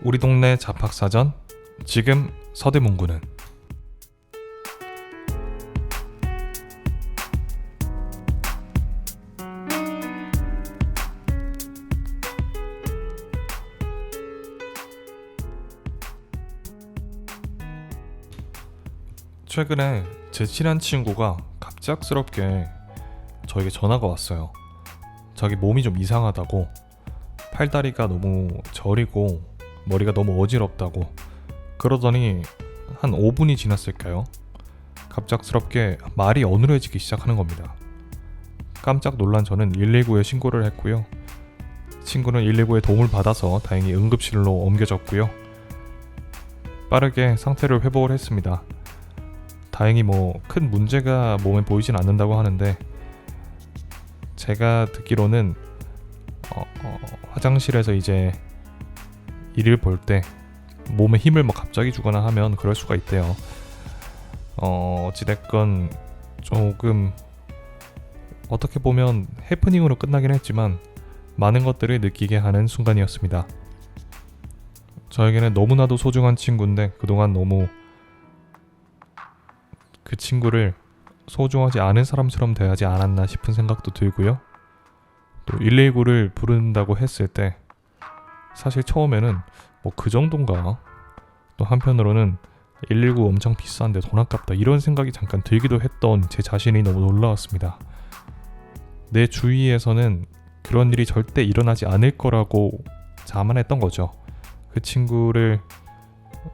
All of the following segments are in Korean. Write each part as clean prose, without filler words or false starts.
우리 동네 잡학사전, 지금 서대문구는. 최근에 제 친한 친구가 갑작스럽게 저에게 전화가 왔어요. 자기 몸이 좀 이상하다고, 팔다리가 너무 저리고 머리가 너무 어지럽다고. 그러더니 한 5분이 지났을까요? 갑작스럽게 말이 어눌해지기 시작하는 겁니다. 깜짝 놀란 저는 119에 신고를 했고요. 친구는 119의 도움을 받아서 다행히 응급실로 옮겨졌고요. 빠르게 상태를 회복을 했습니다. 다행히 큰 문제가 몸에 보이진 않는다고 하는데, 제가 듣기로는 화장실에서 이제 일을 볼 때 몸에 힘을 갑자기 주거나 하면 그럴 수가 있대요. 어찌됐건 조금 어떻게 보면 해프닝으로 끝나긴 했지만 많은 것들을 느끼게 하는 순간이었습니다. 저에게는 너무나도 소중한 친구인데 그동안 너무 그 친구를 소중하지 않은 사람처럼 대하지 않았나 싶은 생각도 들고요. 또 119를 부른다고 했을 때 사실 처음에는 그 정도인가, 또 한편으로는 119 엄청 비싼데 돈 아깝다 이런 생각이 잠깐 들기도 했던 제 자신이 너무 놀라웠습니다. 내 주위에서는 그런 일이 절대 일어나지 않을 거라고 자만했던 거죠. 그 친구를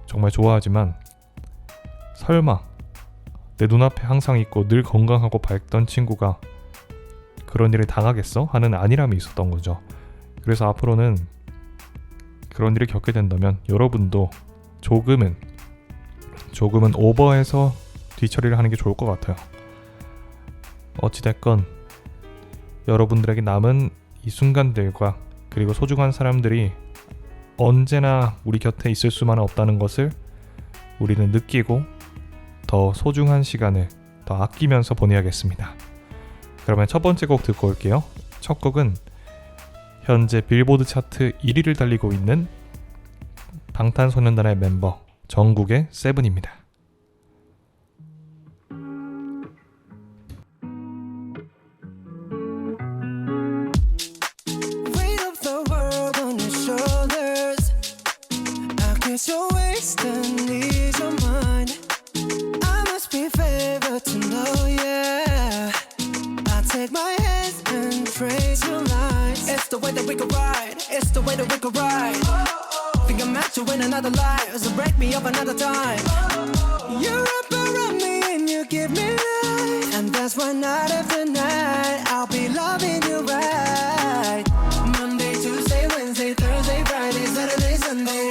정말 좋아하지만 설마 내 눈앞에 항상 있고 늘 건강하고 밝던 친구가 그런 일을 당하겠어? 하는 안일함이 있었던 거죠. 그래서 앞으로는 그런 일을 겪게 된다면 여러분도 조금은 오버해서 뒤처리를 하는 게 좋을 것 같아요. 어찌됐건 여러분들에게 남은 이 순간들과 그리고 소중한 사람들이 언제나 우리 곁에 있을 수만은 없다는 것을 우리는 느끼고 더 소중한 시간을 더 아끼면서 보내야겠습니다. 그러면 첫 번째 곡 듣고 올게요. 첫 곡은 현재 빌보드 차트 1위를 달리고 있는 방탄소년단의 멤버 정국의 세븐입니다. Win another life, so break me up another time. You wrap around me and you give me life, and that's why night after night I'll be loving you right. Monday, Tuesday, Wednesday, Thursday, Friday, Saturday, Sunday.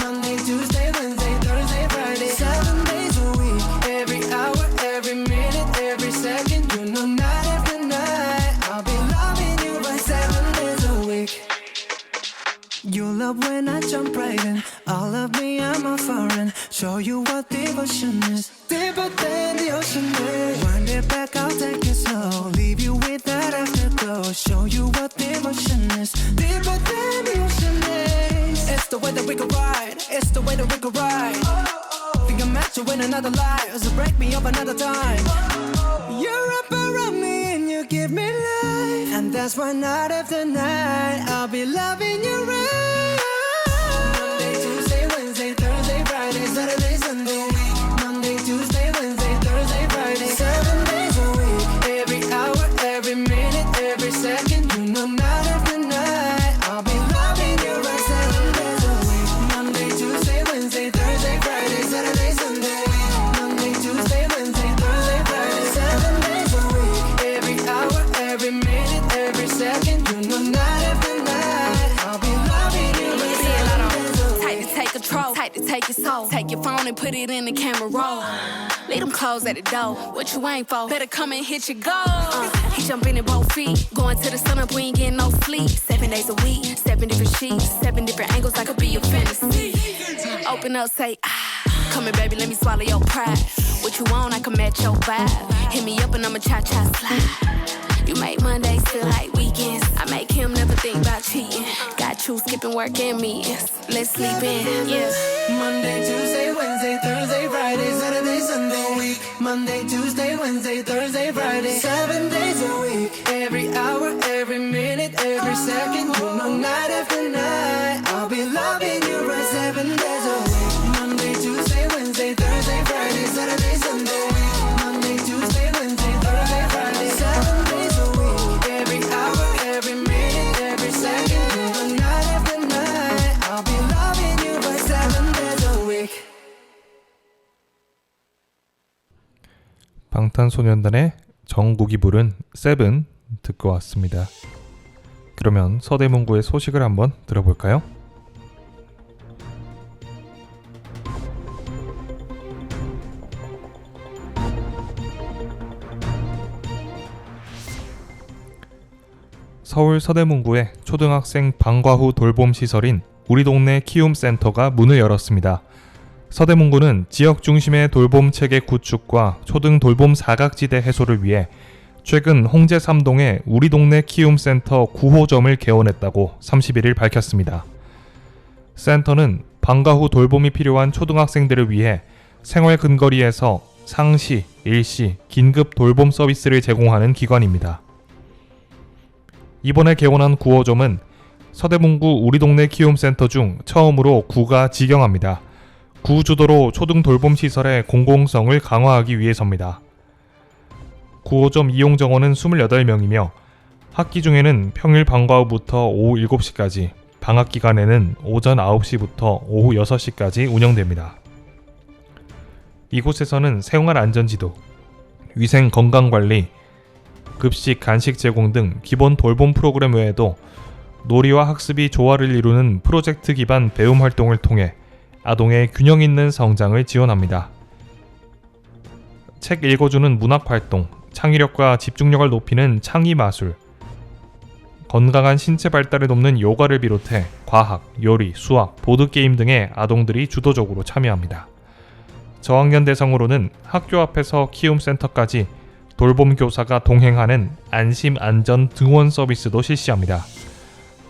Monday, Tuesday, Wednesday, Thursday, Friday, 7 days a week. Every hour, every minute, every second. You know night after night I'll be loving you right 7 days a week. You love when I jump right in. All of me, I'm a foreign. Show you what devotion is. Deeper than the ocean is. Wind it back, I'll take it slow. Leave you with that afterglow. Show you what devotion is. Deeper than the ocean is. It's the way that we could ride. It's the way that we could ride. Think I'm meant to win another life, so break me up another time. You're up around me and you give me life, and that's why night after night I'll be loving you right. Saturday, Sunday, Monday, Tuesday, Wednesday, Thursday, Friday, 7 days a week. Every hour, every minute, every second. You know night after night I'll be loving you right 7 days a week. Monday, Tuesday, Wednesday, Thursday, Friday, Saturday, Sunday. Monday, Tuesday, Wednesday, Thursday, Friday, 7 days a week. Every hour, every minute, every second. You know night after night I'll be loving you right 7 days a week. Tight to take control, tight to take your soul. Take your phone and put it in the camera roll. Leave them clothes at the door. What you ain't for? Better come and hit your goal. He jumping in both feet. Going to the sun up, we ain't getting no sleep. 7 days a week, 7 different sheets, 7 different angles. I could be your fantasy. Open up, say ah. Come here, baby, let me swallow your pride. What you want, I can match your vibe. Hit me up and I'ma cha-cha slide. You make Mondays feel like weekends. I make him never think about cheating. Got with you, skipping work and meetings. Let's sleep in, yeah. Monday, Tuesday, Wednesday, Thursday, Friday, Saturday, Sunday, week. Monday, Tuesday, Wednesday, Thursday, Friday, 7 days a week. Every hour, every minute, every second, you know, night after night, I'll be loving you right 7 days a week. Monday, Tuesday, Wednesday, Thursday, Friday, Saturday, Sunday, week. Monday, Tuesday, Wednesday, Thursday, Friday, 7 days a week. Every hour, every minute, every second, you know, night after night, I'll be loving you right 7 days a week. 방탄소년단의 정국이 부른 세븐 듣고 왔습니다. 그러면 서대문구의 소식을 한번 들어볼까요? 서울 서대문구의 초등학생 방과 후 돌봄 시설인 우리 동네 키움센터가 문을 열었습니다. 서대문구는 지역 중심의 돌봄 체계 구축과 초등 돌봄 사각지대 해소를 위해 최근 홍제 3동에 우리 동네 키움센터 9호점을 개원했다고 31일 밝혔습니다. 센터는 방과 후 돌봄이 필요한 초등학생들을 위해 생활 근거리에서 상시, 일시, 긴급 돌봄 서비스를 제공하는 기관입니다. 이번에 개원한 9호점은 서대문구 우리 동네 키움센터 중 처음으로 구가 직영합니다. 구 주도로 초등 돌봄 시설의 공공성을 강화하기 위해서입니다. 9호점 이용 정원은 28명이며 학기 중에는 평일 방과 후부터 오후 7시까지, 방학 기간에는 오전 9시부터 오후 6시까지 운영됩니다. 이곳에서는 생활 안전지도, 위생 건강관리, 급식 간식 제공 등 기본 돌봄 프로그램 외에도 놀이와 학습이 조화를 이루는 프로젝트 기반 배움 활동을 통해 아동의 균형 있는 성장을 지원합니다. 책 읽어주는 문학활동, 창의력과 집중력을 높이는 창의마술, 건강한 신체 발달을 돕는 요가를 비롯해 과학, 요리, 수학, 보드게임 등의 아동들이 주도적으로 참여합니다. 저학년 대상으로는 학교 앞에서 키움센터까지 돌봄 교사가 동행하는 안심 안전 등원 서비스도 실시합니다.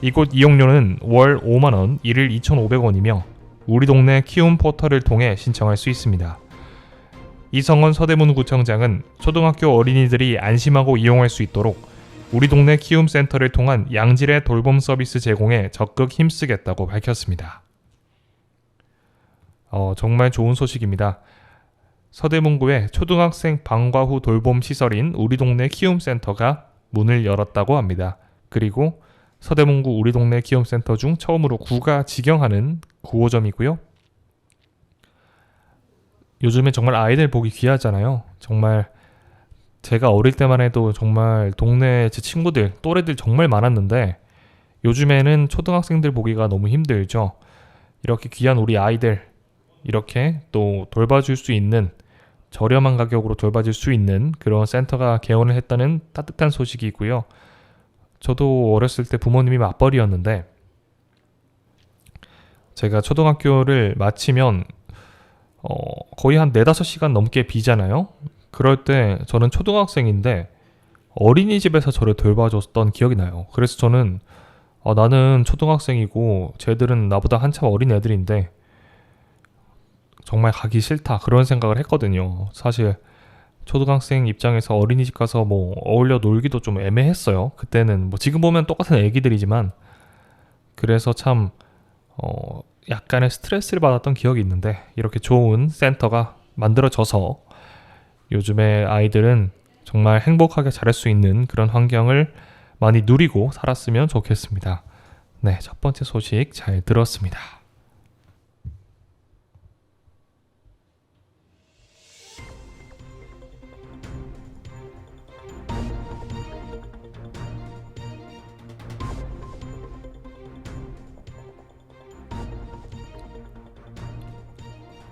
이곳 이용료는 월 5만원, 일일 2,500원이며 우리 동네 키움 포털을 통해 신청할 수 있습니다. 이성원 서대문구청장은 초등학교 어린이들이 안심하고 이용할 수 있도록 우리 동네 키움센터를 통한 양질의 돌봄 서비스 제공에 적극 힘쓰겠다고 밝혔습니다. 정말 좋은 소식입니다. 서대문구의 초등학생 방과 후 돌봄 시설인 우리 동네 키움센터가 문을 열었다고 합니다. 그리고 서대문구 우리 동네 키움센터 중 처음으로 구가 직영하는 9호점이고요. 요즘에 정말 아이들 보기 귀하잖아요. 정말 제가 어릴 때만 해도 정말 동네 제 친구들, 또래들 정말 많았는데 요즘에는 초등학생들 보기가 너무 힘들죠. 이렇게 귀한 우리 아이들 이렇게 또 돌봐줄 수 있는, 저렴한 가격으로 돌봐줄 수 있는 그런 센터가 개원을 했다는 따뜻한 소식이고요. 저도 어렸을 때 부모님이 맞벌이였는데 제가 초등학교를 마치면 거의 한 4-5시간 넘게 비잖아요. 그럴 때 저는 초등학생인데 어린이집에서 저를 돌봐줬던 기억이 나요. 그래서 저는 나는 초등학생이고 쟤들은 나보다 한참 어린 애들인데 정말 가기 싫다, 그런 생각을 했거든요. 사실 초등학생 입장에서 어린이집 가서 뭐 어울려 놀기도 좀 애매했어요. 그때는 뭐 지금 보면 똑같은 애기들이지만, 그래서 참 약간의 스트레스를 받았던 기억이 있는데 이렇게 좋은 센터가 만들어져서 요즘에 아이들은 정말 행복하게 자랄 수 있는 그런 환경을 많이 누리고 살았으면 좋겠습니다. 네, 첫 번째 소식 잘 들었습니다.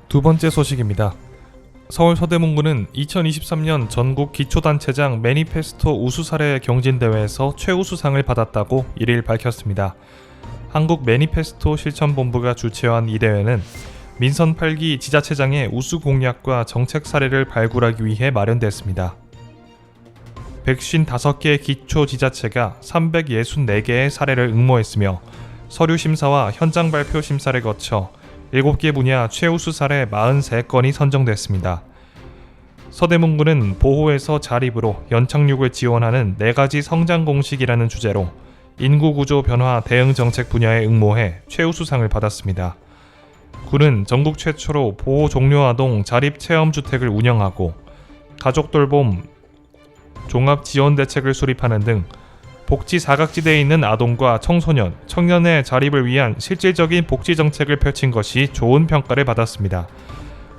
두 번째 소식입니다. 서울 서대문구는 2023년 전국 기초단체장 매니페스토 우수사례 경진대회에서 최우수상을 받았다고 1일 밝혔습니다. 한국 매니페스토 실천본부가 주최한 이 대회는 민선 8기 지자체장의 우수 공약과 정책 사례를 발굴하기 위해 마련됐습니다. 155개 기초 지자체가 364개의 사례를 응모했으며 서류 심사와 현장 발표 심사를 거쳐 7개 분야 최우수 사례 43건이 선정됐습니다. 서대문구는 보호에서 자립으로 연착륙을 지원하는 4가지 성장 공식이라는 주제로 인구구조 변화 대응 정책 분야에 응모해 최우수상을 받았습니다. 구는 전국 최초로 보호 종료아동 자립체험주택을 운영하고 가족돌봄 종합지원대책을 수립하는 등 복지 사각지대에 있는 아동과 청소년, 청년의 자립을 위한 실질적인 복지 정책을 펼친 것이 좋은 평가를 받았습니다.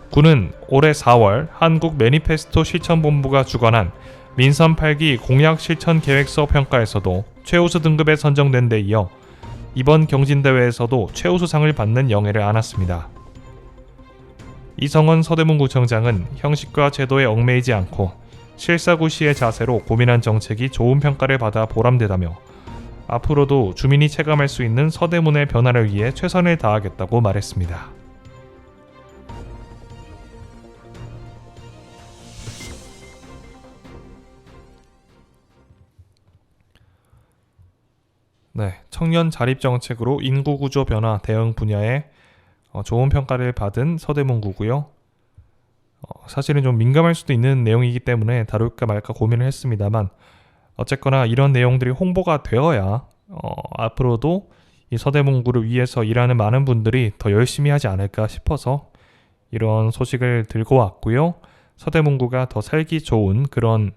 구는 올해 4월 한국 매니페스토 실천본부가 주관한 민선 8기 공약 실천 계획서 평가에서도 최우수 등급에 선정된 데 이어 이번 경진대회에서도 최우수상을 받는 영예를 안았습니다. 이성원 서대문구청장은 형식과 제도에 얽매이지 않고 실사구시의 자세로 고민한 정책이 좋은 평가를 받아 보람되다며 앞으로도 주민이 체감할 수 있는 서대문의 변화를 위해 최선을 다하겠다고 말했습니다. 네, 청년 자립 정책으로 인구구조 변화 대응 분야에 좋은 평가를 받은 서대문구고요. 사실은 좀 민감할 수도 있는 내용이기 때문에 다룰까 말까 고민을 했습니다만 어쨌거나 이런 내용들이 홍보가 되어야 앞으로도 이 서대문구를 위해서 일하는 많은 분들이 더 열심히 하지 않을까 싶어서 이런 소식을 들고 왔고요. 서대문구가 더 살기 좋은 그런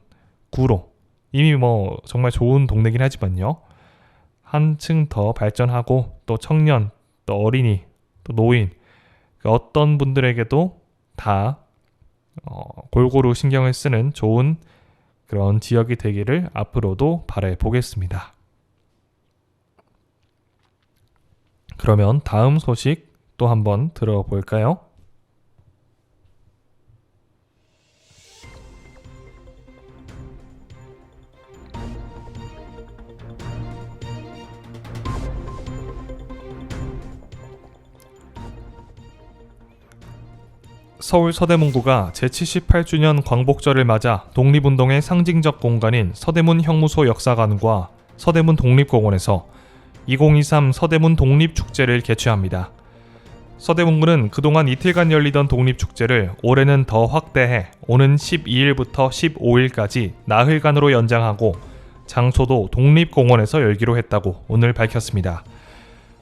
구로 이미 정말 좋은 동네긴 하지만요. 한층 더 발전하고 또 청년, 또 어린이, 또 노인 어떤 분들에게도 다 골고루 신경을 쓰는 좋은 그런 지역이 되기를 앞으로도 바라보겠습니다. 그러면 다음 소식 또 한번 들어볼까요? 서울 서대문구가 제78주년 광복절을 맞아 독립운동의 상징적 공간인 서대문 형무소 역사관과 서대문 독립공원에서 2023 서대문 독립축제를 개최합니다. 서대문구는 그동안 이틀간 열리던 독립축제를 올해는 더 확대해 오는 12일부터 15일까지 나흘간으로 연장하고 장소도 독립공원에서 열기로 했다고 오늘 밝혔습니다.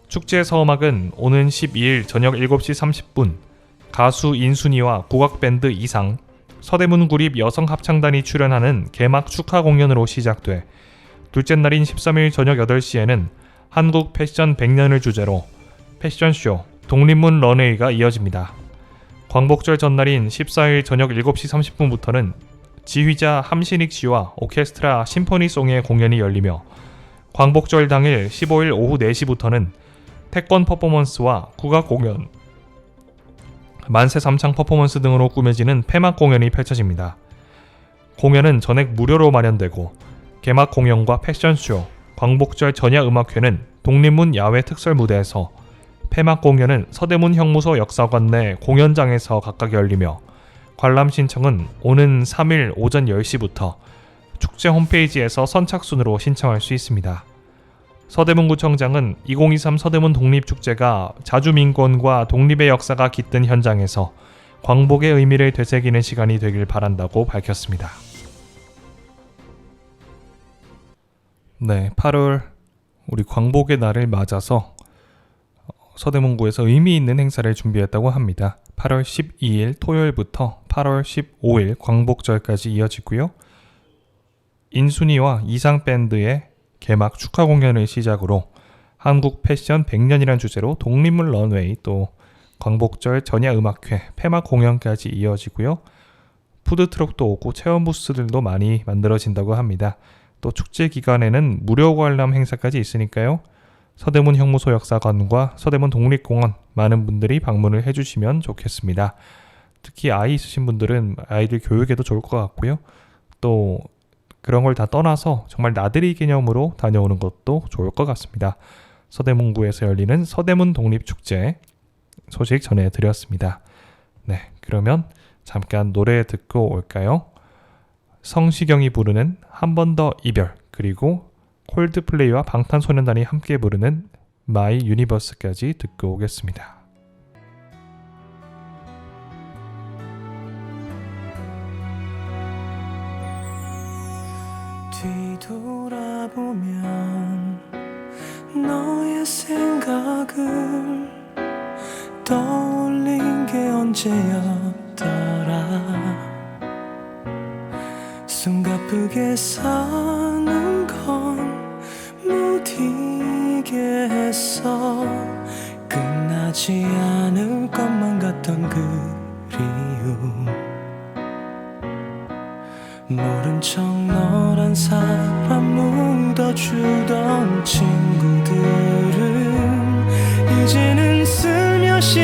축제 서음악은 오는 12일 저녁 7시 30분 가수 인순이와 국악밴드 이상, 서대문구립 여성합창단이 출연하는 개막 축하 공연으로 시작돼 둘째 날인 13일 저녁 8시에는 한국 패션 100년을 주제로 패션쇼 독립문 런웨이가 이어집니다. 광복절 전날인 14일 저녁 7시 30분부터는 지휘자 함신익 씨와 오케스트라 심포니송의 공연이 열리며 광복절 당일 15일 오후 4시부터는 태권 퍼포먼스와 국악 공연, 만세 삼창 퍼포먼스 등으로 꾸며지는 폐막 공연이 펼쳐집니다. 공연은 전액 무료로 마련되고 개막 공연과 패션쇼, 광복절 전야 음악회는 독립문 야외 특설 무대에서 폐막 공연은 서대문 형무소 역사관 내 공연장에서 각각 열리며 관람 신청은 오는 3일 오전 10시부터 축제 홈페이지에서 선착순으로 신청할 수 있습니다. 서대문구청장은 2023 서대문 독립축제가 자주민권과 독립의 역사가 깃든 현장에서 광복의 의미를 되새기는 시간이 되길 바란다고 밝혔습니다. 네, 8월 우리 광복의 날을 맞아서 서대문구에서 의미 있는 행사를 준비했다고 합니다. 8월 12일 토요일부터 8월 15일 광복절까지 이어지고요. 인순이와 이상밴드의 개막 축하 공연을 시작으로 한국 패션 100년이란 주제로 독립문 런웨이 또 광복절 전야 음악회 폐막 공연까지 이어지고요. 푸드트럭도 오고 체험 부스들도 많이 만들어진다고 합니다. 또 축제 기간에는 무료 관람 행사까지 있으니까요. 서대문 형무소 역사관과 서대문 독립공원 많은 분들이 방문을 해주시면 좋겠습니다. 특히 아이 있으신 분들은 아이들 교육에도 좋을 것 같고요. 또 그런 걸 다 떠나서 정말 나들이 개념으로 다녀오는 것도 좋을 것 같습니다. 서대문구에서 열리는 서대문 독립축제 소식 전해드렸습니다. 네, 그러면 잠깐 노래 듣고 올까요? 성시경이 부르는 한 번 더 이별, 그리고 콜드플레이와 방탄소년단이 함께 부르는 My Universe까지 듣고 오겠습니다. 뒤돌아보면 너의 생각을 떠올린 게 언제였더라. 숨가쁘게 사는 건 무디게 했어. 끝나지 않을 것만 같던 그리움. 모른 척 너란 사람 묻어주던 친구들은 이제는 슬며시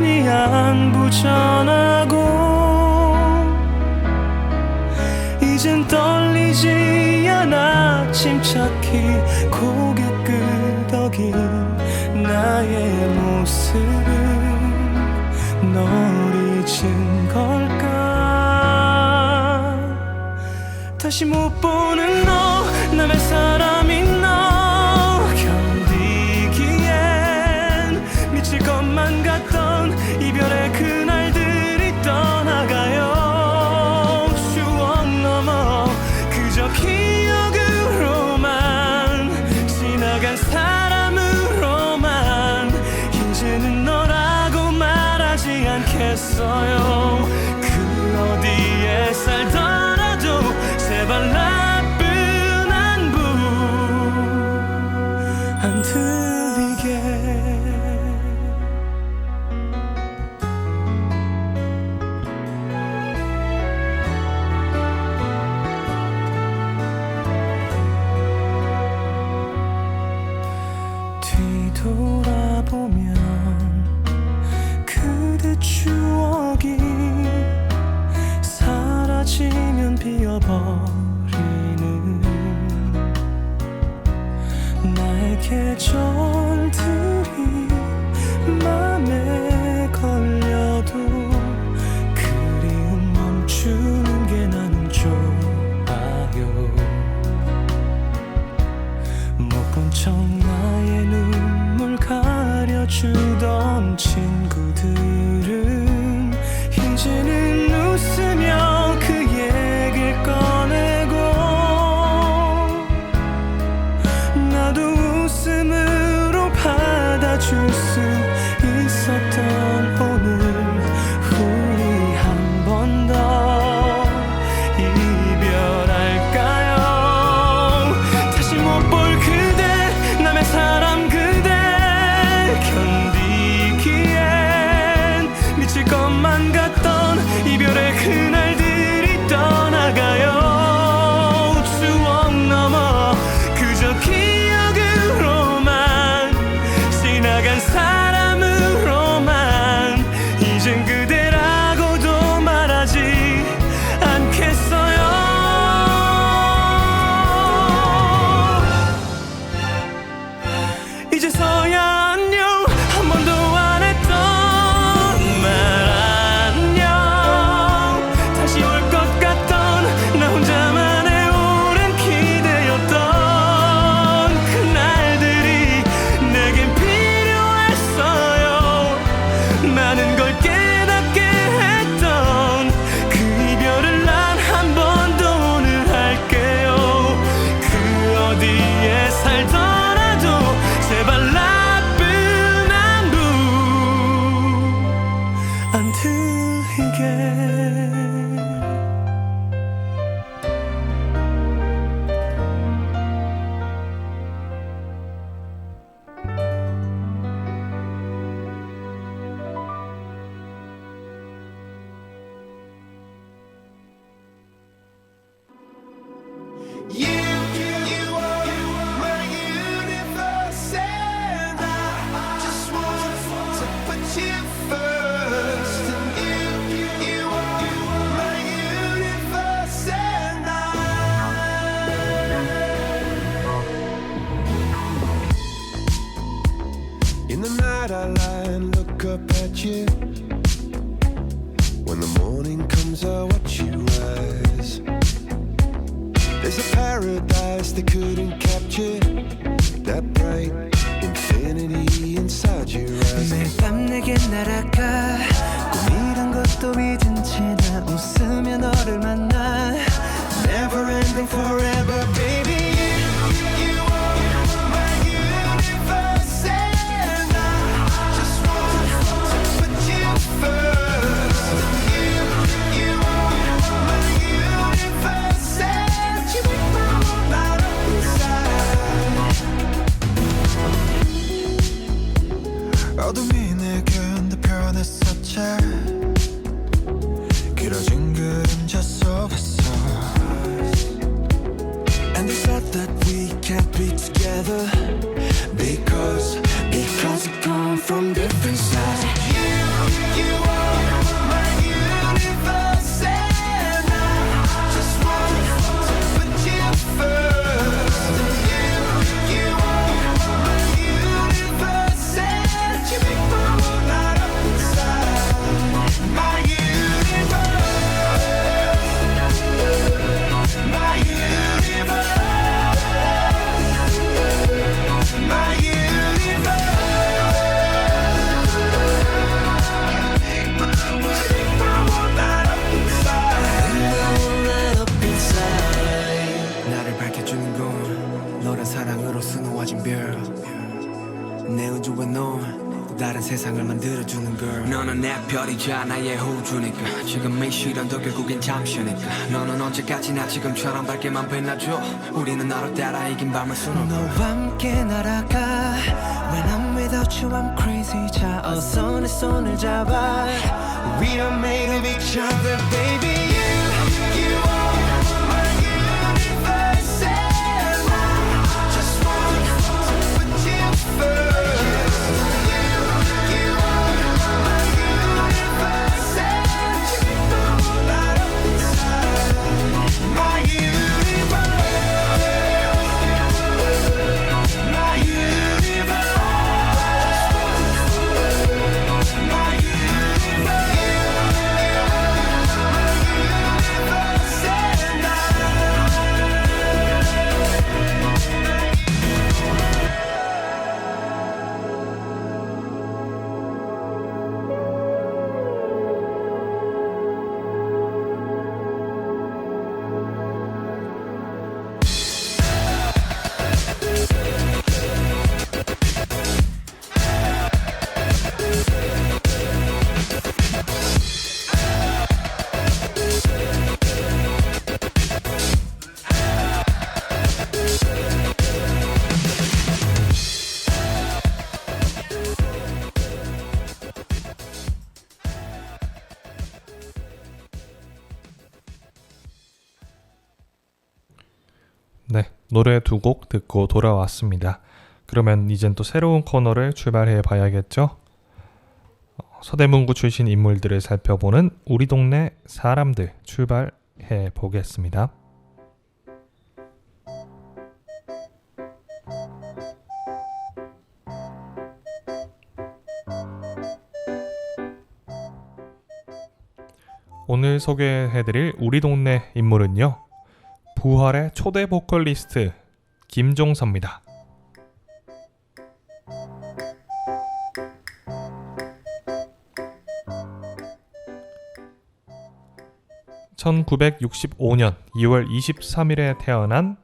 네 안부 전하고 이젠 떨리지 않아 침착히 고개 끄덕인 나의 모습은 널 잊은 걸까. 다시 못 보는 너 남의 사람인 너 견디기엔 미칠 것만 같던 이별의 그날들이 떠나가요. 추억 넘어 그저 기억으로만 지나간 사람으로만 이제는 너라고 말하지 않겠어요. 그 어디에 살더라도 제발 나쁜 안부 안 들리게. 뒤돌아보면 그대 추억이 사라지면 비어버리는 나의 계절들이 맘에 걸려도 그리움 멈추는 게 나는 좋아요. 못 본 척 나의 눈물 가려주던 친구들은 이제는 웃으며 그 얘길 꺼내고 나도 웃음으로 받아줄 수 있었던 오늘 우리 한 번 더 이별할까요. 다시 못 볼 그대 남의 사람 그대 견디기엔 미칠 것만 같던 이별의 그날들이 떠나가요. 추억 넘어 그저 기억으로만 지나간 사람으로만 이젠 그대라고도 말하지 않겠어요. 이제서야 안녕 한 번도 안 했던 말 안녕. 다시 올 것 같던 나 혼자만의 오랜 기대였던 그날들이 내겐 필요했어요. 많은 걸 깨닫게 했던 그 이별을 난 한 번 더 오늘 할게요. 그 어디에 살더라도 제발 나쁜 안부 안 들리게. You are my universe, and I just want to put you first. And you are my universe, and in the night I lie and look up at you. When the morning comes, I watch you rise. There's a paradise they couldn't capture, that bright infinity 밤 내게 날아가 꿈이란 것도 잊은 채 나 웃으며 너를 만나 Never ending forever baby You are my universe and I just want to put you first You are my universe and you make my whole light up inside 어둠이 내겐 더 편했었지 길어진 그림자 속에서 And they said that we can't be together Because we come from different sides You are my universe And I just want to put you first You are my universe And you make my world light up inside My universe My universe My universe Make my world light up inside 나를 밝혀주는 건 너란 사랑으로 수놓아진 별내 우주에 넌 또 다른 세상을 만들어주는 걸 너는 내 별이자 나의 호주니까 지금 이 시련도 결국엔 잠시니까 너는 언제까지나 지금처럼 밝게만 빛나줘 우리는 너를 따라 이긴 밤을 수놓고 너와 함께 날아가 When I'm without you I'm crazy 자 어서 내 손을 잡아 We are made of each other baby You are my universe And I just want to put you first 네, 노래 두 곡 듣고 돌아왔습니다. 그러면 이젠 또 새로운 코너를 출발해 봐야겠죠? 서대문구 출신 인물들을 살펴보는 우리 동네 사람들 출발해 보겠습니다. 오늘 소개해드릴 우리 동네 인물은요, 부활의 초대 보컬리스트 김종서입니다. (1965년 2월 23일에) 태어난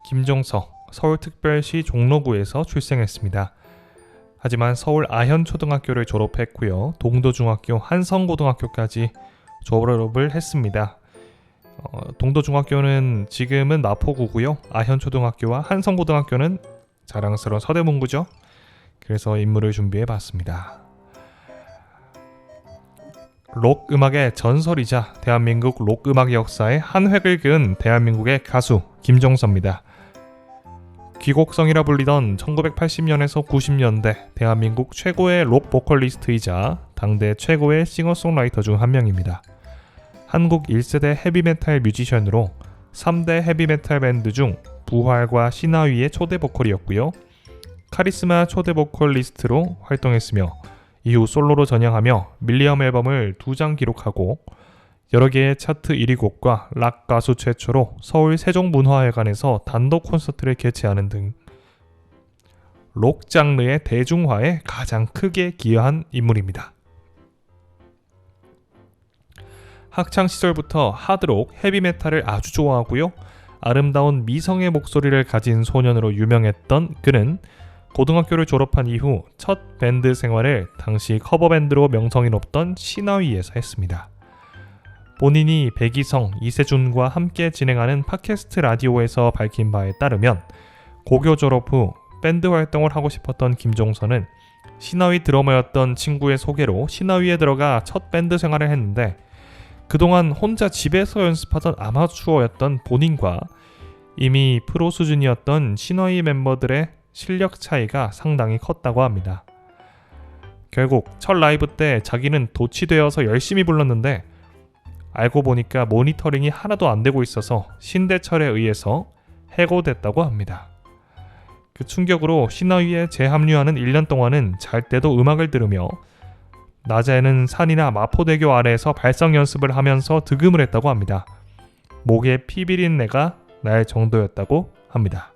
김종서, 서울특별시 종로구에서 출생했습니다. 하지만 서울 아현초등학교를 졸업했고요, 동도중학교, 한성고등학교까지 졸업을 했습니다. 동도중학교는 지금은 마포구고요, 아현초등학교와 한성고등학교는 자랑스러운 서대문구죠. 그래서 인물을 준비해봤습니다. 록 음악의 전설이자 대한민국 록 음악 역사의 한 획을 그은 대한민국의 가수 김종서입니다. 귀곡성이라 불리던 1980년에서 90년대 대한민국 최고의 록 보컬리스트이자 당대 최고의 싱어송라이터 중 한 명입니다. 한국 1세대 헤비메탈 뮤지션으로 3대 헤비메탈 밴드 중 부활과 신화위의 초대 보컬이었고요. 카리스마 초대 보컬리스트로 활동했으며 이후 솔로로 전향하며 밀리엄 앨범을 2장 기록하고 여러 개의 차트 1위 곡과 락 가수 최초로 서울 세종문화회관에서 단독 콘서트를 개최하는 등 록 장르의 대중화에 가장 크게 기여한 인물입니다. 학창 시절부터 하드록, 헤비메탈을 아주 좋아하고요. 아름다운 미성의 목소리를 가진 소년으로 유명했던 그는 고등학교를 졸업한 이후 첫 밴드 생활을 당시 커버밴드로 명성이 높던 시너위에서 했습니다. 본인이 백이성, 이세준과 함께 진행하는 팟캐스트 라디오에서 밝힌 바에 따르면 고교 졸업 후 밴드 활동을 하고 싶었던 김종서는 시너위 드러머였던 친구의 소개로 시너위에 들어가 첫 밴드 생활을 했는데 그동안 혼자 집에서 연습하던 아마추어였던 본인과 이미 프로 수준이었던 시너위 멤버들의 실력 차이가 상당히 컸다고 합니다. 결국 첫 라이브 때 자기는 도취되어서 열심히 불렀는데 알고 보니까 모니터링이 하나도 안 되고 있어서 신대철에 의해서 해고됐다고 합니다. 그 충격으로 시너위에 재합류하는 1년 동안은 잘 때도 음악을 들으며 낮에는 산이나 마포대교 아래에서 발성 연습을 하면서 득음을 했다고 합니다. 목에 피 비린내가 날 정도였다고 합니다.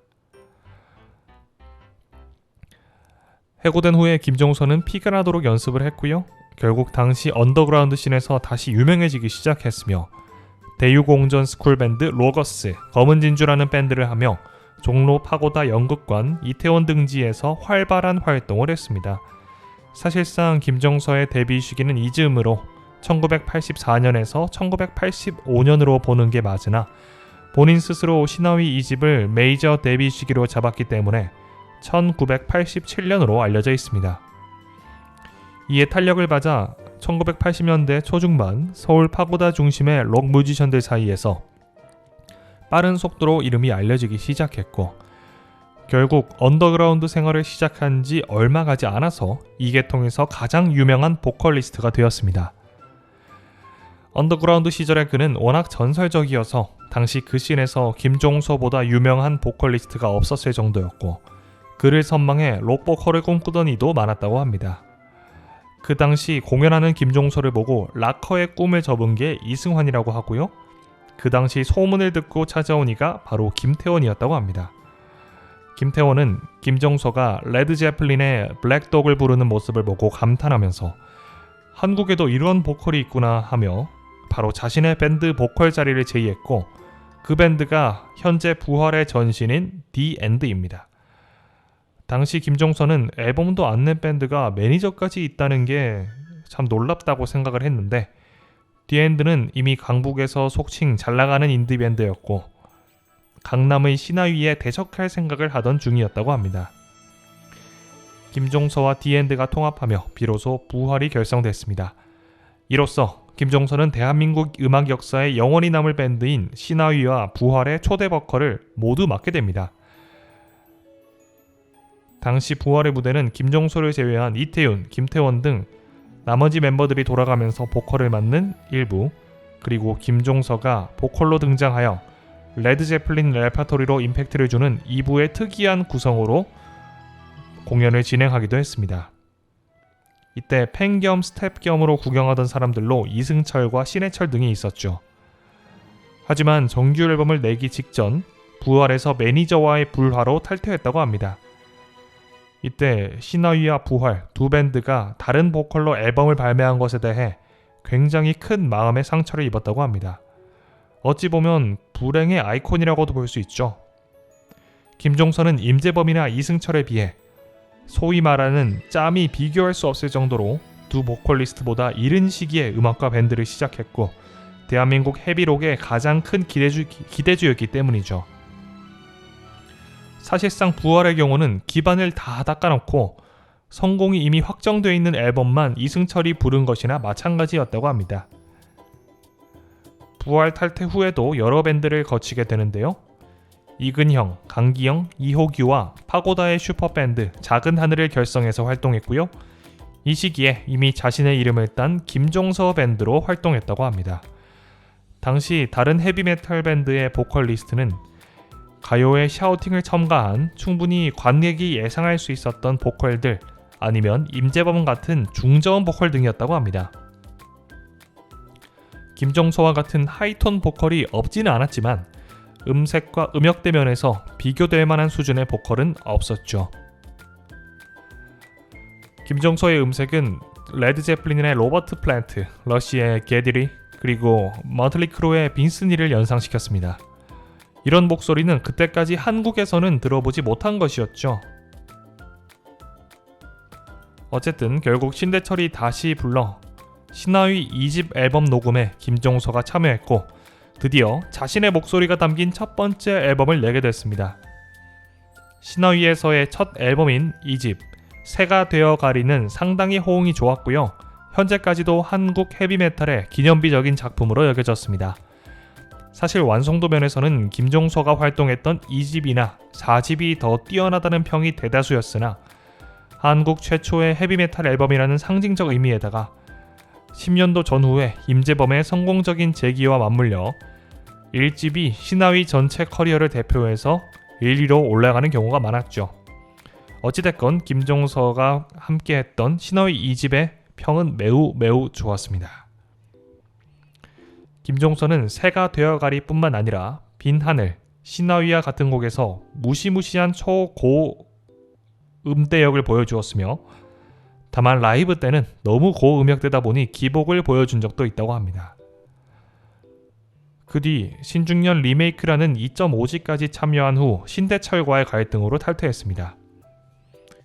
해고된 후에 김종서는 피가 나도록 연습을 했고요. 결국 당시 언더그라운드 씬에서 다시 유명해지기 시작했으며 대유공전 스쿨밴드 로거스, 검은진주라는 밴드를 하며 종로 파고다 연극관, 이태원 등지에서 활발한 활동을 했습니다. 사실상 김종서의 데뷔 시기는 이즈음으로 1984년에서 1985년으로 보는 게 맞으나 본인 스스로 시너위 2집을 메이저 데뷔 시기로 잡았기 때문에 1987년으로 알려져 있습니다. 이에 탄력을 받아 1980년대 초중반 서울 파고다 중심의 록 뮤지션들 사이에서 빠른 속도로 이름이 알려지기 시작했고 결국 언더그라운드 생활을 시작한 지 얼마 가지 않아서 이 계통에서 가장 유명한 보컬리스트가 되었습니다. 언더그라운드 시절의 그는 워낙 전설적이어서 당시 그 씬에서 김종서보다 유명한 보컬리스트가 없었을 정도였고 그를 선망해 록보컬을 꿈꾸던 이도 많았다고 합니다. 그 당시 공연하는 김종서를 보고 락커의 꿈을 접은 게 이승환이라고 하고요. 그 당시 소문을 듣고 찾아온 이가 바로 김태원이었다고 합니다. 김태원은 김종서가 레드 제플린의 블랙독을 부르는 모습을 보고 감탄하면서 한국에도 이런 보컬이 있구나 하며 바로 자신의 밴드 보컬 자리를 제의했고 그 밴드가 현재 부활의 전신인 The End입니다. 당시 김종서는 앨범도 안 낸 밴드가 매니저까지 있다는 게 참 놀랍다고 생각을 했는데 The End는 이미 강북에서 속칭 잘나가는 인디밴드였고 강남의 시나위에 대적할 생각을 하던 중이었다고 합니다. 김종서와 The End가 통합하며 비로소 부활이 결성됐습니다. 이로써 김종서는 대한민국 음악 역사에 영원히 남을 밴드인 시나위와 부활의 초대 보컬을 모두 맡게 됩니다. 당시 부활의 무대는 김종서를 제외한 이태윤, 김태원 등 나머지 멤버들이 돌아가면서 보컬을 맡는 일부, 그리고 김종서가 보컬로 등장하여 레드 제플린 레퍼토리로 임팩트를 주는 2부의 특이한 구성으로 공연을 진행하기도 했습니다. 이때 팬 겸 스텝 겸으로 구경하던 사람들로 이승철과 신해철 등이 있었죠. 하지만 정규 앨범을 내기 직전 부활에서 매니저와의 불화로 탈퇴했다고 합니다. 이때 시너위와 부활 두 밴드가 다른 보컬로 앨범을 발매한 것에 대해 굉장히 큰 마음의 상처를 입었다고 합니다. 어찌 보면 불행의 아이콘이라고도 볼 수 있죠. 김종서는 임재범이나 이승철에 비해 소위 말하는 짬이 비교할 수 없을 정도로 두 보컬리스트보다 이른 시기에 음악과 밴드를 시작했고 대한민국 헤비록의 가장 큰 기대주였기 때문이죠. 사실상 부활의 경우는 기반을 다 닦아놓고 성공이 이미 확정되어 있는 앨범만 이승철이 부른 것이나 마찬가지였다고 합니다. 부활 탈퇴 후에도 여러 밴드를 거치게 되는데요. 이근형, 강기영, 이호규와 파고다의 슈퍼밴드 작은 하늘을 결성해서 활동했고요. 이 시기에 이미 자신의 이름을 딴 김종서 밴드로 활동했다고 합니다. 당시 다른 헤비메탈 밴드의 보컬리스트는 가요의 샤우팅을 첨가한 충분히 관객이 예상할 수 있었던 보컬들 아니면 임재범 같은 중저음 보컬 등이었다고 합니다. 김종서와 같은 하이톤 보컬이 없지는 않았지만 음색과 음역대 면에서 비교될 만한 수준의 보컬은 없었죠. 김종서의 음색은 레드 제플린의 로버트 플랜트, 러시의 게디리, 그리고 머틀리 크루의 빈스 닐을 연상시켰습니다. 이런 목소리는 그때까지 한국에서는 들어보지 못한 것이었죠. 어쨌든 결국 신대철이 다시 불러 신화위 2집 앨범 녹음에 김종서가 참여했고 드디어 자신의 목소리가 담긴 첫 번째 앨범을 내게 됐습니다. 신화위에서의 첫 앨범인 2집 새가 되어가리는 상당히 호응이 좋았고요. 현재까지도 한국 헤비메탈의 기념비적인 작품으로 여겨졌습니다. 사실 완성도 면에서는 김종서가 활동했던 2집이나 4집이 더 뛰어나다는 평이 대다수였으나 한국 최초의 헤비메탈 앨범이라는 상징적 의미에다가 10년도 전후에 임재범의 성공적인 재기와 맞물려 1집이 신화위 전체 커리어를 대표해서 1, 2로 올라가는 경우가 많았죠. 어찌됐건 김종서가 함께했던 신화위 2집의 평은 매우 좋았습니다. 김종서는 새가 되어가리 뿐만 아니라 빈 하늘, 신화위와 같은 곡에서 무시무시한 초고음대역을 보여주었으며 다만 라이브 때는 너무 고음역대다 보니 기복을 보여준 적도 있다고 합니다. 그 뒤 신중년 리메이크라는 2.5집까지 참여한 후 신대철과의 갈등으로 탈퇴했습니다.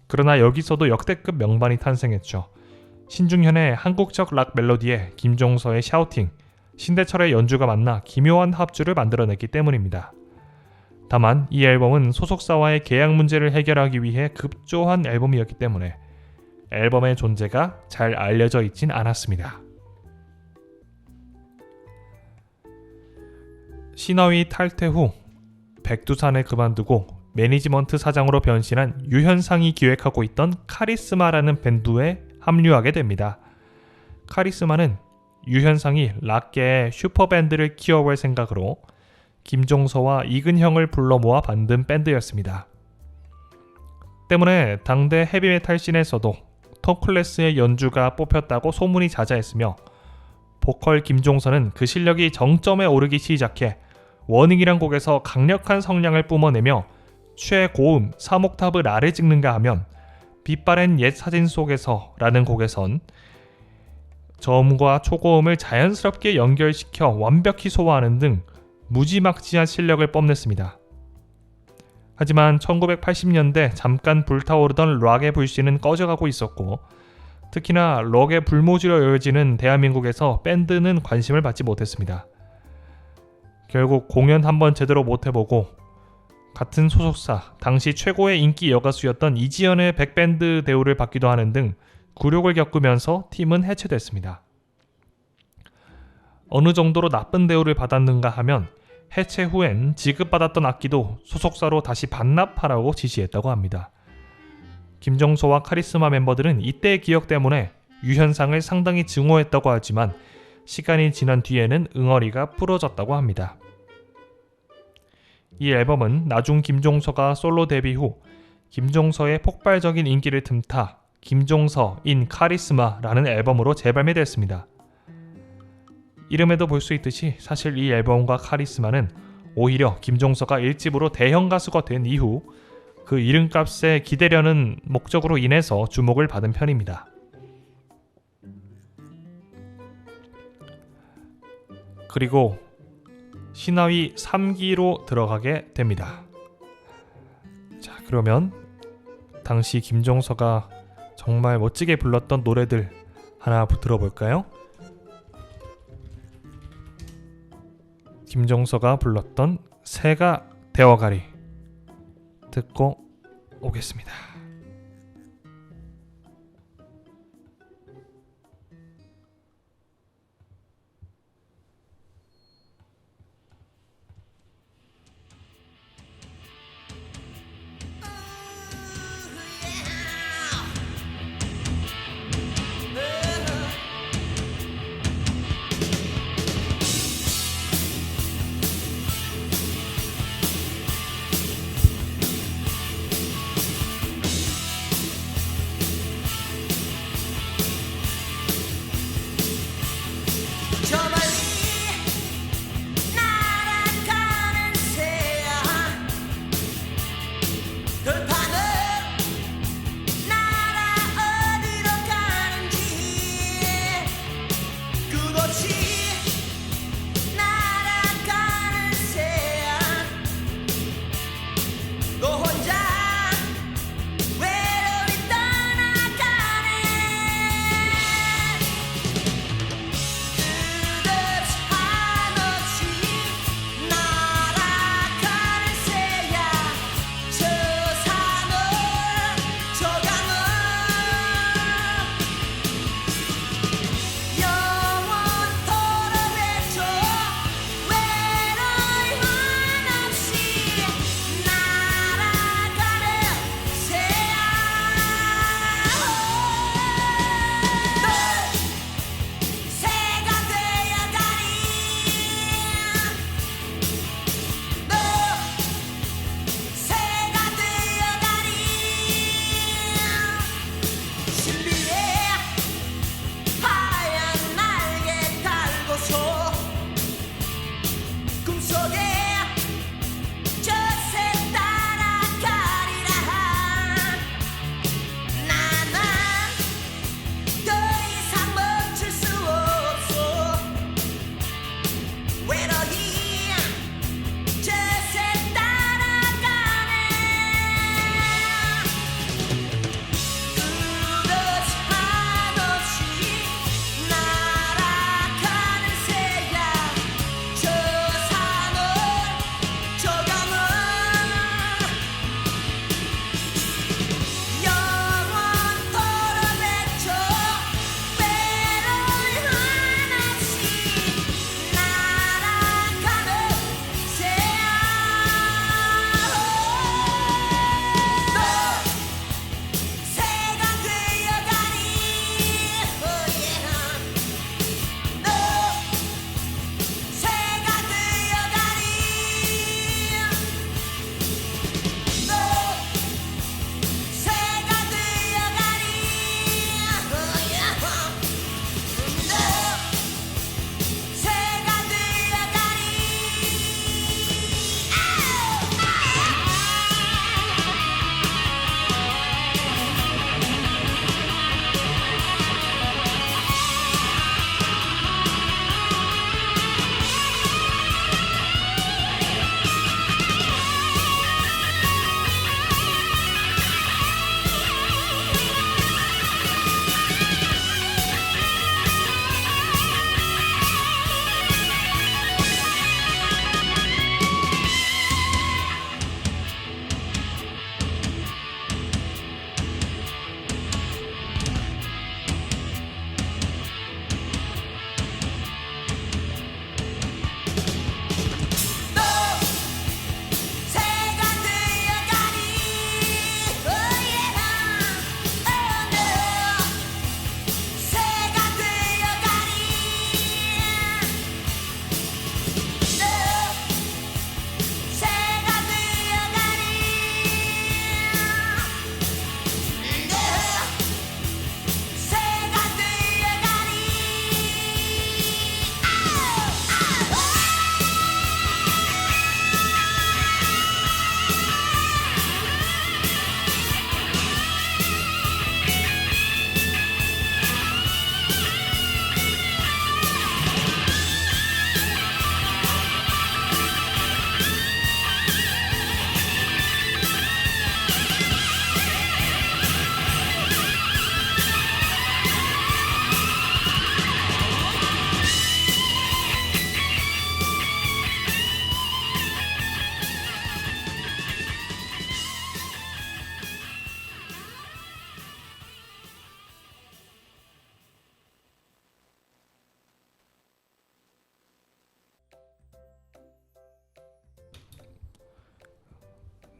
그러나 여기서도 역대급 명반이 탄생했죠. 신중현의 한국적 락 멜로디에 김종서의 샤우팅, 신대철의 연주가 만나 기묘한 합주를 만들어냈기 때문입니다. 다만 이 앨범은 소속사와의 계약 문제를 해결하기 위해 급조한 앨범이었기 때문에 앨범의 존재가 잘 알려져 있진 않았습니다. 신화위 탈퇴 후 백두산을 그만두고 매니지먼트 사장으로 변신한 유현상이 기획하고 있던 카리스마라는 밴드에 합류하게 됩니다. 카리스마는 유현상이 락계의 슈퍼밴드를 키워볼 생각으로 김종서와 이근형을 불러 모아 만든 밴드였습니다. 때문에 당대 헤비메탈 씬에서도 톰클래스의 연주가 뽑혔다고 소문이 자자했으며 보컬 김종서는 그 실력이 정점에 오르기 시작해 워닝이란 곡에서 강력한 성량을 뿜어내며 최고음 3옥타브 라를 찍는가 하면 빛바랜 옛 사진 속에서 라는 곡에선 저음과 초고음을 자연스럽게 연결시켜 완벽히 소화하는 등 무지막지한 실력을 뽐냈습니다. 하지만 1980년대 잠깐 불타오르던 락의 불씨는 꺼져가고 있었고 특히나 락의 불모지로 여겨지는 대한민국에서 밴드는 관심을 받지 못했습니다. 결국 공연 한번 제대로 못해보고 같은 소속사 당시 최고의 인기 여가수였던 이지연의 백밴드 대우를 받기도 하는 등 굴욕을 겪으면서 팀은 해체됐습니다. 어느 정도로 나쁜 대우를 받았는가 하면 해체 후엔 지급받았던 악기도 소속사로 다시 반납하라고 지시했다고 합니다. 김종서와 카리스마 멤버들은 이때의 기억 때문에 유현상을 상당히 증오했다고 하지만 시간이 지난 뒤에는 응어리가 부러졌다고 합니다. 이 앨범은 나중 김종서가 솔로 데뷔 후 김종서의 폭발적인 인기를 틈타 김종서 인 카리스마라는 앨범으로 재발매됐습니다. 이름에도 볼 수 있듯이 사실 이 앨범과 카리스마는 오히려 김종서가 1집으로 대형 가수가 된 이후 그 이름값에 기대려는 목적으로 인해서 주목을 받은 편입니다. 그리고 신화위 3기로 들어가게 됩니다. 자, 그러면 당시 김종서가 정말 멋지게 불렀던 노래들 하나 들어볼까요? 김종서가 불렀던 새가 되어가리 듣고 오겠습니다.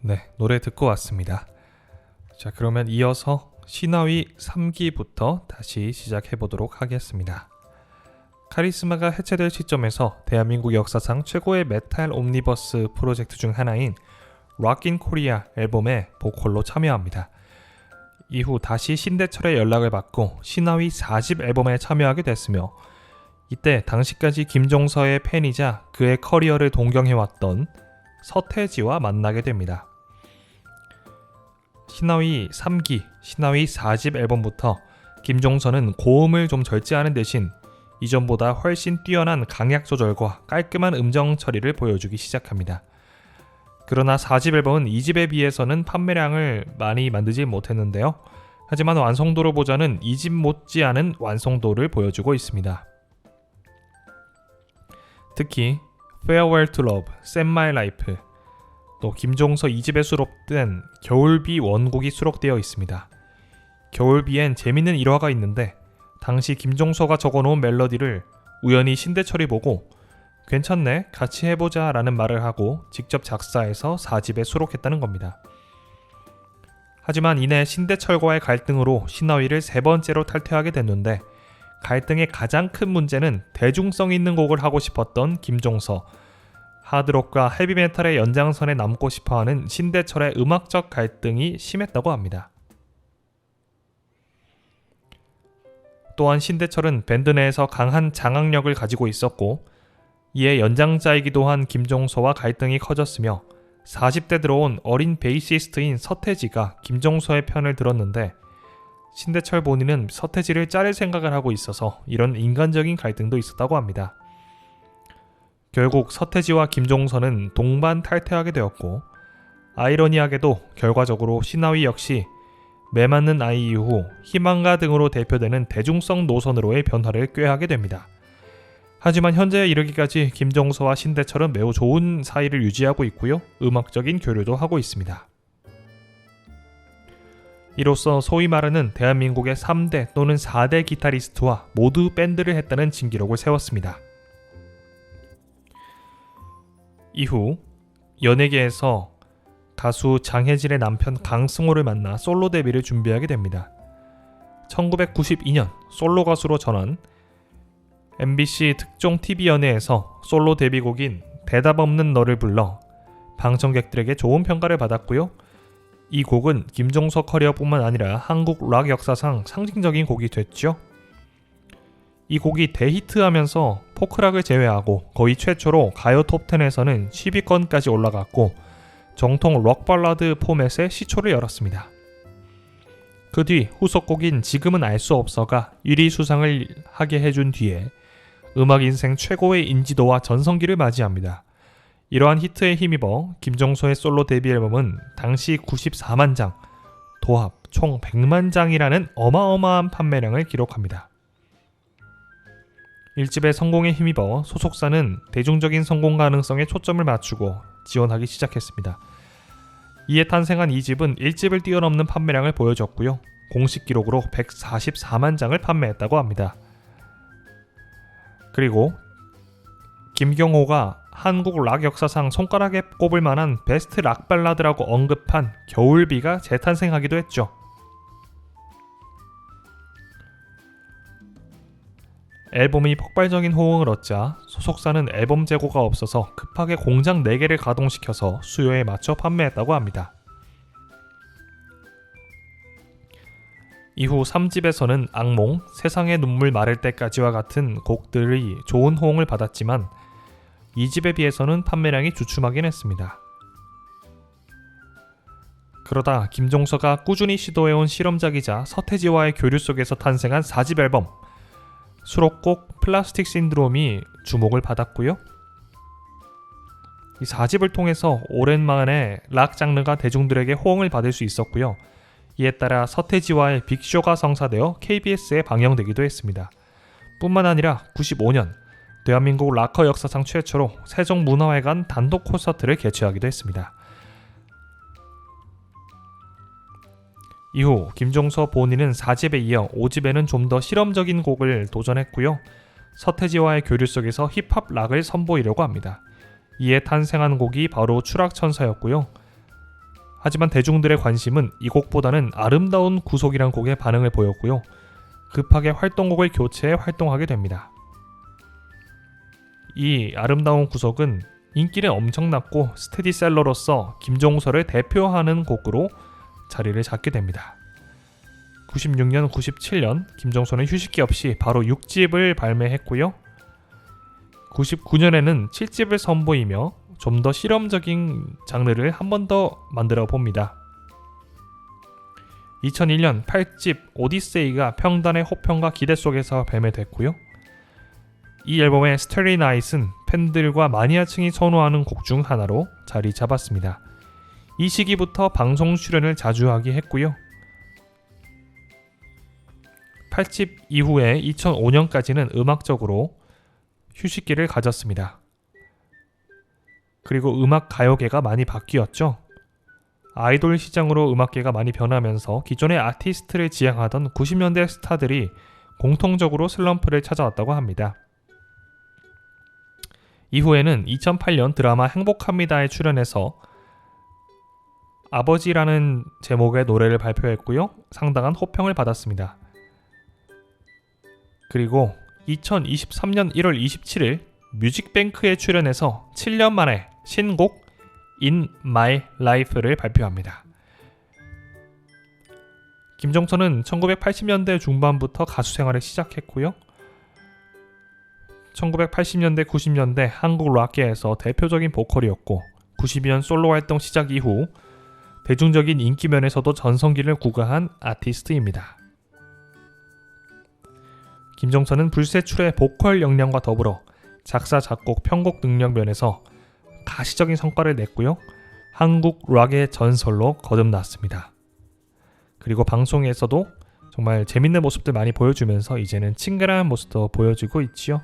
네, 노래 듣고 왔습니다. 자, 그러면 이어서 신화위 3기부터 다시 시작해 보도록 하겠습니다. 카리스마가 해체될 시점에서 대한민국 역사상 최고의 메탈 옴니버스 프로젝트 중 하나인 록 인 코리아 앨범에 보컬로 참여합니다. 이후 다시 신대철의 연락을 받고 신화위 4집 앨범에 참여하게 됐으며, 이때 당시까지 김종서의 팬이자 그의 커리어를 동경해왔던 서태지와 만나게 됩니다. 신화위 3기, 신화위 4집 앨범부터 김종서는 고음을 좀 절제하는 대신 이전보다 훨씬 뛰어난 강약 조절과 깔끔한 음정 처리를 보여주기 시작합니다. 그러나 4집 앨범은 2집에 비해서는 판매량을 많이 만들지 못했는데요. 하지만 완성도로 보자는 2집 못지않은 완성도를 보여주고 있습니다. 특히 Farewell to Love, Save My Life, 또 김종서 2집에 수록된 겨울비 원곡이 수록되어 있습니다. 겨울비엔 재밌는 일화가 있는데, 당시 김종서가 적어놓은 멜로디를 우연히 신대철이 보고 괜찮네, 같이 해보자 라는 말을 하고 직접 작사해서 4집에 수록했다는 겁니다. 하지만 이내 신대철과의 갈등으로 신화위를 3번째로 탈퇴하게 됐는데, 갈등의 가장 큰 문제는 대중성 있는 곡을 하고 싶었던 김종서, 하드록과 헤비메탈의 연장선에 남고 싶어하는 신대철의 음악적 갈등이 심했다고 합니다. 또한 신대철은 밴드 내에서 강한 장악력을 가지고 있었고, 이에 연장자이기도 한 김종서와 갈등이 커졌으며 40대 들어온 어린 베이시스트인 서태지가 김종서의 편을 들었는데, 신대철 본인은 서태지를 자를 생각을 하고 있어서 이런 인간적인 갈등도 있었다고 합니다. 결국 서태지와 김종서는 동반 탈퇴하게 되었고, 아이러니하게도 결과적으로 신화위 역시 매 맞는 아이 이후 희망가 등으로 대표되는 대중성 노선으로의 변화를 꾀하게 됩니다. 하지만 현재에 이르기까지 김종서와 신대철은 매우 좋은 사이를 유지하고 있고요. 음악적인 교류도 하고 있습니다. 이로써 소위 말하는 대한민국의 3대 또는 4대 기타리스트와 모두 밴드를 했다는 진기록을 세웠습니다. 이후 연예계에서 가수 장혜진의 남편 강승호를 만나 솔로 데뷔를 준비하게 됩니다. 1992년 솔로 가수로 전환, MBC 특종 TV 연예에서 솔로 데뷔곡인 대답 없는 너를 불러 방청객들에게 좋은 평가를 받았고요. 이 곡은 김종서 커리어뿐만 아니라 한국 락 역사상 상징적인 곡이 됐죠. 이 곡이 대히트하면서 포크락을 제외하고 거의 최초로 가요 톱10에서는 10위권까지 올라갔고, 정통 록 발라드 포맷의 시초를 열었습니다. 그 뒤 후속곡인 지금은 알 수 없어가 1위 수상을 하게 해준 뒤에 음악 인생 최고의 인지도와 전성기를 맞이합니다. 이러한 히트에 힘입어 김종서의 솔로 데뷔 앨범은 당시 94만 장, 도합 총 100만 장이라는 어마어마한 판매량을 기록합니다. 1집의 성공에 힘입어 소속사는 대중적인 성공 가능성에 초점을 맞추고 지원하기 시작했습니다. 이에 탄생한 2집은 1집을 뛰어넘는 판매량을 보여줬고요. 공식 기록으로 144만 장을 판매했다고 합니다. 그리고 김경호가 한국 락 역사상 손가락에 꼽을 만한 베스트 락 발라드라고 언급한 겨울비가 재탄생하기도 했죠. 앨범이 폭발적인 호응을 얻자 소속사는 앨범 재고가 없어서 급하게 공장 4개를 가동시켜서 수요에 맞춰 판매했다고 합니다. 이후 3집에서는 악몽, 세상의 눈물 마를 때까지와 같은 곡들이 좋은 호응을 받았지만 2집에 비해서는 판매량이 주춤하긴 했습니다. 그러다 김종서가 꾸준히 시도해온 실험작이자 서태지와의 교류 속에서 탄생한 4집 앨범, 수록곡 플라스틱 신드롬이 주목을 받았고요. 이 4집을 통해서 오랜만에 락 장르가 대중들에게 호응을 받을 수 있었고요. 이에 따라 서태지와의 빅쇼가 성사되어 KBS에 방영되기도 했습니다. 뿐만 아니라 95년 대한민국 락커 역사상 최초로 세종문화회관 단독 콘서트를 개최하기도 했습니다. 이후 김종서 본인은 4집에 이어 5집에는 좀 더 실험적인 곡을 도전했고요. 서태지와의 교류 속에서 힙합 락을 선보이려고 합니다. 이에 탄생한 곡이 바로 추락천사였고요. 하지만 대중들의 관심은 이 곡보다는 아름다운 구속이란 곡에 반응을 보였고요. 급하게 활동곡을 교체해 활동하게 됩니다. 이 아름다운 구속은 인기는 엄청났고 스테디셀러로서 김종서를 대표하는 곡으로 자리를 잡게 됩니다. 96년, 97년 김종서는 휴식기 없이 바로 6집을 발매했고요. 99년에는 7집을 선보이며 좀 더 실험적인 장르를 한 번 더 만들어 봅니다. 2001년 8집 오디세이가 평단의 호평과 기대 속에서 발매됐고요. 이 앨범의 스테리 나잇은 팬들과 마니아층이 선호하는 곡 중 하나로 자리 잡았습니다. 이 시기부터 방송 출연을 자주 하게 했고요. 8집 이후에 2005년까지는 음악적으로 휴식기를 가졌습니다. 그리고 음악 가요계가 많이 바뀌었죠. 아이돌 시장으로 음악계가 많이 변하면서 기존의 아티스트를 지향하던 90년대 스타들이 공통적으로 슬럼프를 찾아왔다고 합니다. 이후에는 2008년 드라마 행복합니다에 출연해서 아버지라는 제목의 노래를 발표했고요. 상당한 호평을 받았습니다. 그리고 2023년 1월 27일 뮤직뱅크에 출연해서 7년 만에 신곡 In My Life를 발표합니다. 김종서는 1980년대 중반부터 가수 생활을 시작했고요. 1980년대, 90년대 한국 락계에서 대표적인 보컬이었고 92년 솔로 활동 시작 이후 대중적인 인기 면에서도 전성기를 구가한 아티스트입니다. 김종서는 불세출의 보컬 역량과 더불어 작사, 작곡, 편곡 능력 면에서 가시적인 성과를 냈고요. 한국 락의 전설로 거듭났습니다. 그리고 방송에서도 정말 재밌는 모습들 많이 보여주면서 이제는 친근한 모습도 보여주고 있지요.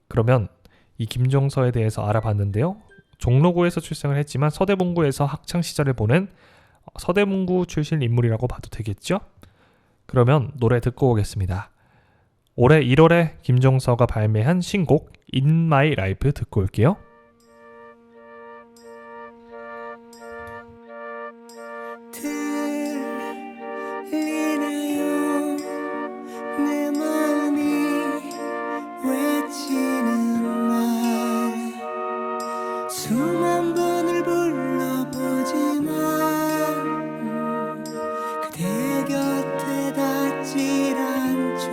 그러면 이 김종서에 대해서 알아봤는데요. 종로구에서 출생을 했지만 서대문구에서 학창시절을 보낸 서대문구 출신 인물이라고 봐도 되겠죠? 그러면 노래 듣고 오겠습니다. 올해 1월에 김종서가 발매한 신곡 In My Life 듣고 올게요. 들리나요 내 마음이 외치는 말 수만 번을 불러보지만 그대 곁에 닿질 않죠.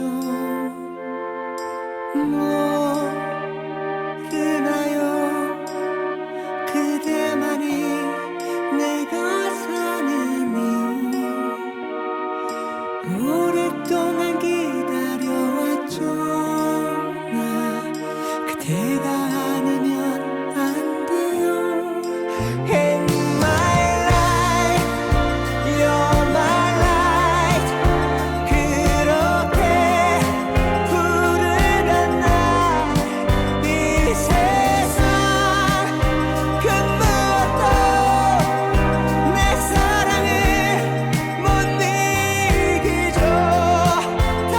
모르나요 그대만이 내가 사는 이유 오랫동안 기다려왔죠. 나 그대가 아니면 안 돼요. In my life, you're my light. 그렇게 부르던 날 이 세상 그 무엇도 내 사랑을 못 이기죠. 단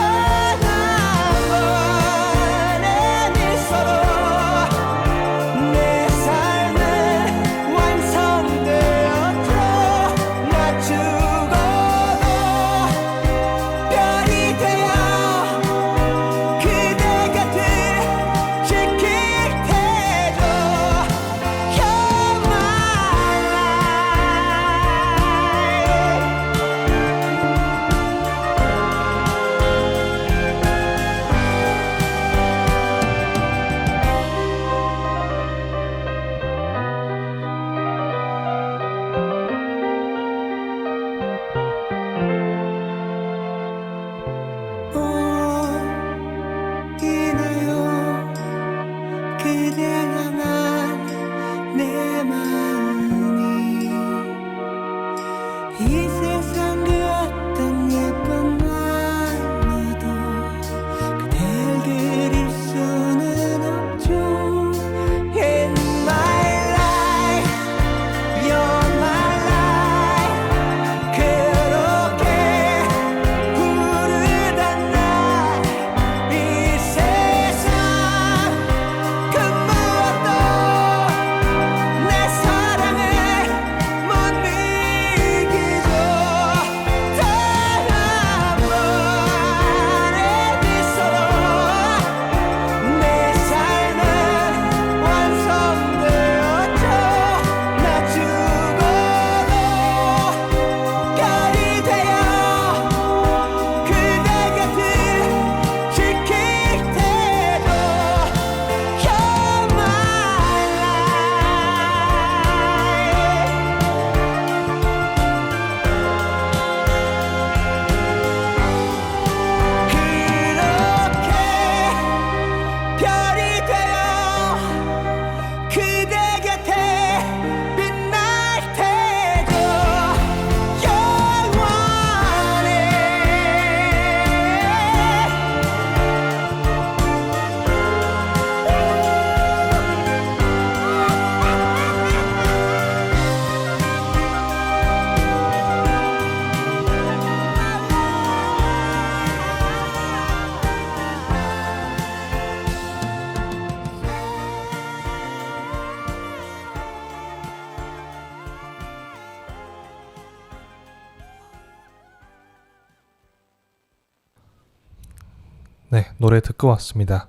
네, 노래 듣고 왔습니다.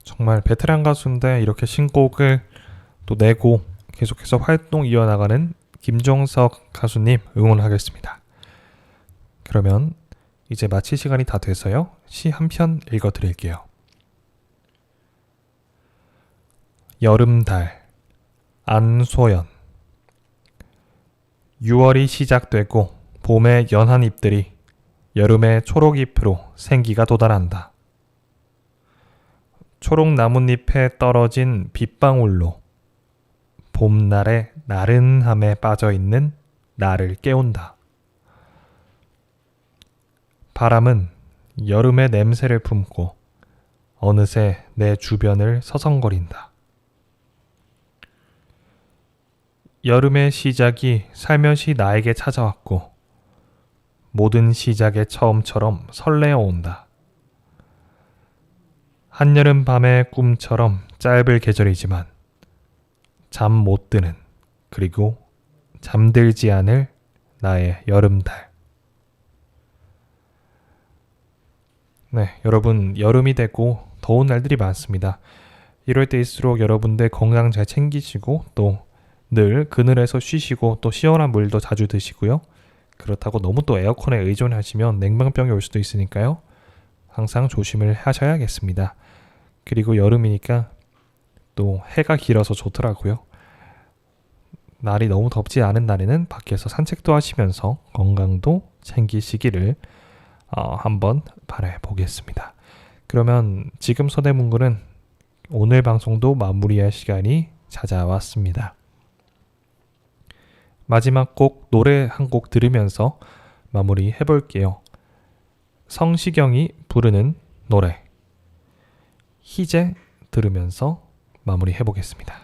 정말 베테랑 가수인데 이렇게 신곡을 또 내고 계속해서 활동 이어나가는 김종석 가수님 응원하겠습니다. 그러면 이제 마칠 시간이 다 돼서요. 시 한 편 읽어드릴게요. 여름달 안소연 6월이 시작되고 봄의 연한 잎들이 여름의 초록잎으로 생기가 돋아난다. 초록 나뭇잎에 떨어진 빗방울로 봄날의 나른함에 빠져있는 나를 깨운다. 바람은 여름의 냄새를 품고 어느새 내 주변을 서성거린다. 여름의 시작이 살며시 나에게 찾아왔고 모든 시작의 처음처럼 설레어 온다. 한여름 밤의 꿈처럼 짧을 계절이지만 잠 못 드는 그리고 잠들지 않을 나의 여름달. 네, 여러분 여름이 되고 더운 날들이 많습니다. 이럴 때일수록 여러분들 건강 잘 챙기시고 또 늘 그늘에서 쉬시고 또 시원한 물도 자주 드시고요. 그렇다고 너무 또 에어컨에 의존하시면 냉방병이 올 수도 있으니까요. 항상 조심을 하셔야겠습니다. 그리고 여름이니까 또 해가 길어서 좋더라고요. 날이 너무 덥지 않은 날에는 밖에서 산책도 하시면서 건강도 챙기시기를 한번 바라보겠습니다. 그러면 지금 서대문구는 오늘 방송도 마무리할 시간이 찾아왔습니다. 마지막 곡 노래 한 곡 들으면서 마무리 해볼게요. 성시경이 부르는 노래 희재 들으면서 마무리 해보겠습니다.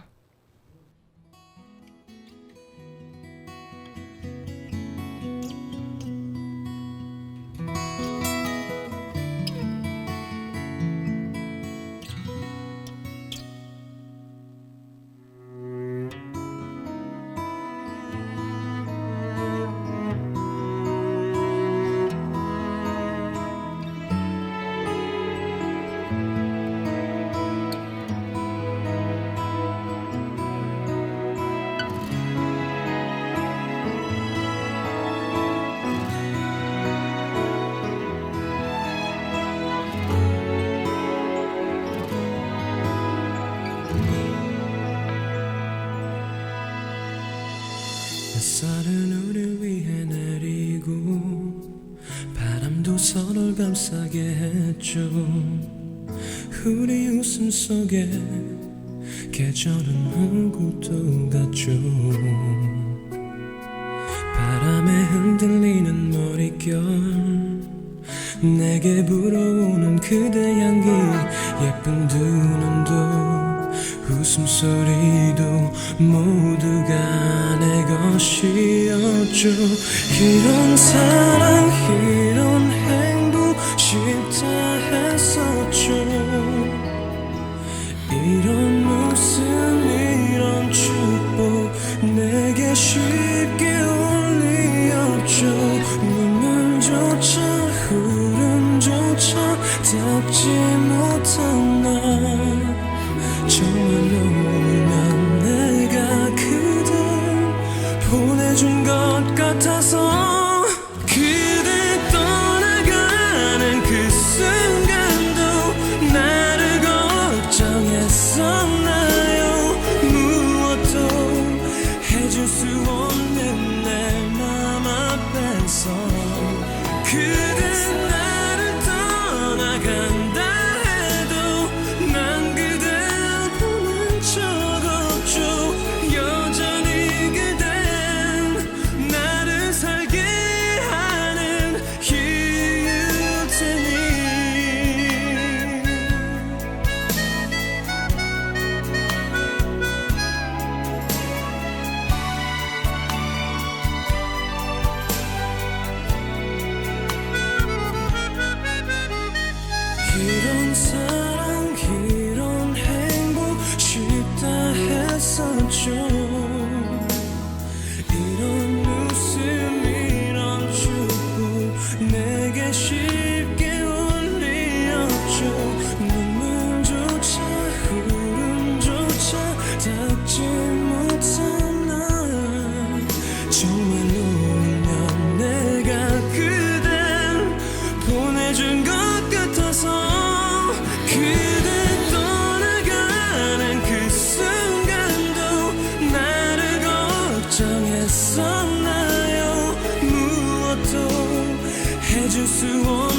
햇살은 우릴 위해 내리고 바람도 서로를 감싸게 했죠. 우리 웃음 속에 계절은 얼굴도 같죠. 바람에 흔들리는 머릿결 내게 불어오는 그대 향기 예쁜 두 눈도 웃음소리도 모두가 내 것이었죠. 이런 사랑 이런 행복 쉽다 했었죠. 이런 웃음 이런 축복 내게 쉽게 올 리 없죠. 눈물조차 흐름조차 닿지 못한 날 정말로 울면 내가 그댈 보내준 것 같아서 그대 떠나가는 그 순간도 나를 걱정했었나요. 무엇도 해줄 수 없는 내 맘 앞에서 그대 나를 떠나간다 해도 난 그댈 보낸 적 없죠. 여전히 그댄 나를 살게 하는 이유 테니. 이런 사랑 이런 행복 쉽다 했었죠. 이런 웃음 이런 축복 내게 쉽게 올 리 없죠. 해준 것 같아서 그대 떠나가는 그 순간도 나를 걱정했었나요 무엇도 해줄 수 없는